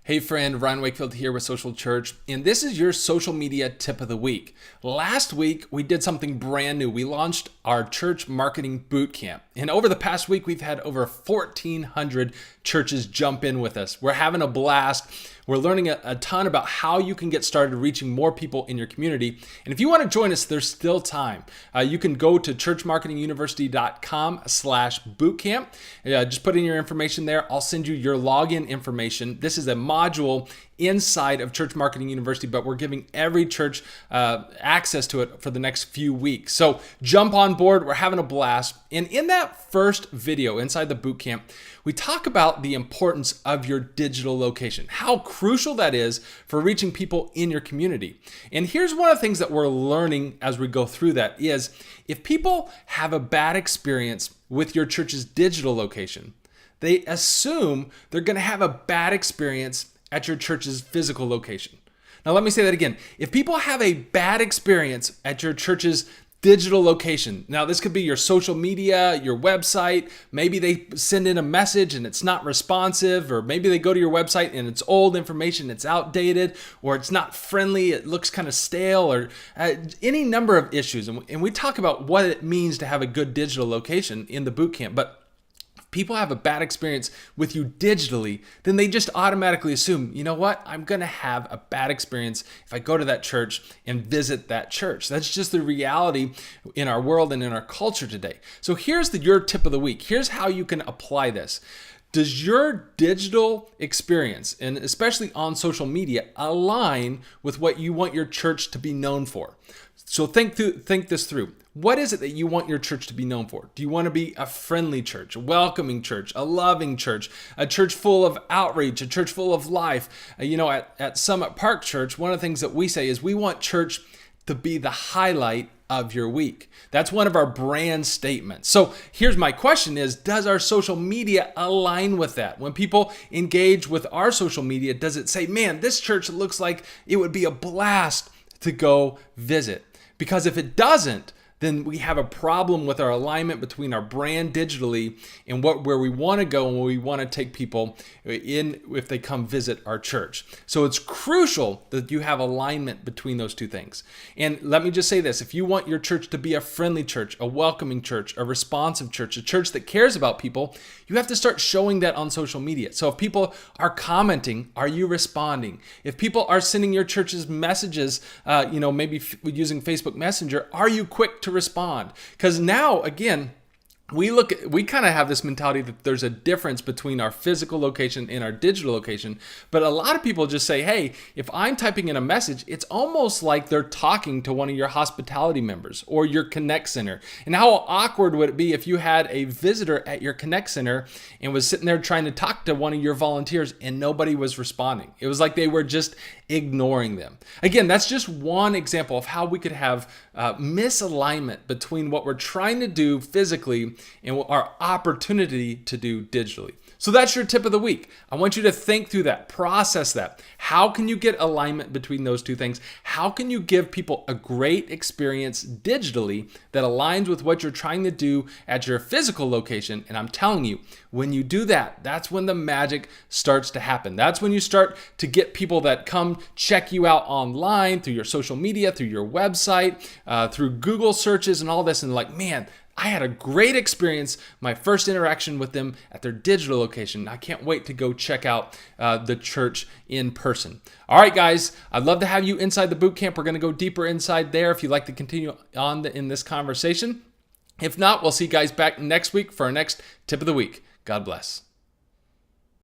Hey friend, Ryan Wakefield here with Social Church, and this is your social media tip of the week. Last week, we did something brand new. We launched our church marketing boot camp, and over the past week, we've had over 1,400 churches jump in with us. We're having a blast. We're learning a ton about how you can get started reaching more people in your community. And if you want to join us, there's still time. You can go to churchmarketinguniversity.com/bootcamp. Just put in your information there. I'll send you your login information. This is a module inside of Church Marketing University, but we're giving every church access to it for the next few weeks. So jump on board. We're having a blast. And in that first video inside the bootcamp, we talk about the importance of your digital location, how crucial that is for reaching people in your community. And here's one of the things that we're learning as we go through that is if people have a bad experience with your church's digital location, they assume they're going to have a bad experience at your church's physical location. Now, let me say that again. If people have a bad experience at your church's digital location, now this could be your social media, your website, maybe they send in a message and it's not responsive, or maybe they go to your website and it's old information, it's outdated, or it's not friendly, it looks kind of stale, or any number of issues. And we talk about what it means to have a good digital location in the bootcamp, but people have a bad experience with you digitally, then they just automatically assume, you know what, I'm going to have a bad experience if I go to that church and visit that church. That's just the reality in our world and in our culture today. So here's your tip of the week. Here's how you can apply this. Does your digital experience, and especially on social media, align with what you want your church to be known for? So think this through. What is it that you want your church to be known for? Do you want to be a friendly church, a welcoming church, a loving church, a church full of outreach, a church full of life? At Summit Park Church, one of the things that we say is we want church to be the highlight of your week. That's one of our brand statements. So here's my question is, does our social media align with that? When people engage with our social media, does it say, man, this church looks like it would be a blast to go visit? Because if it doesn't, then we have a problem with our alignment between our brand digitally and where we want to go and where we want to take people in if they come visit our church. So it's crucial that you have alignment between those two things. And let me just say this, if you want your church to be a friendly church, a welcoming church, a responsive church, a church that cares about people, you have to start showing that on social media. So if people are commenting, are you responding? If people are sending your church's messages, maybe using Facebook Messenger, are you quick to respond? Because now, again, we kind of have this mentality that there's a difference between our physical location and our digital location. But a lot of people just say, hey, if I'm typing in a message, it's almost like they're talking to one of your hospitality members or your Connect Center. And how awkward would it be if you had a visitor at your Connect Center and was sitting there trying to talk to one of your volunteers and nobody was responding? It was like they were just ignoring them. Again, that's just one example of how we could have misalignment between what we're trying to do physically and our opportunity to do digitally. So that's your tip of the week. I want you to think through that, process that. How can you get alignment between those two things? How can you give people a great experience digitally that aligns with what you're trying to do at your physical location? And I'm telling you, when you do that, that's when the magic starts to happen. That's when you start to get people that come check you out online through your social media, through your website, through Google searches and all this, and like, man, I had a great experience, my first interaction with them at their digital location. I can't wait to go check out the church in person. All right, guys, I'd love to have you inside the bootcamp. We're going to go deeper inside there if you'd like to continue on in this conversation. If not, we'll see you guys back next week for our next tip of the week. God bless.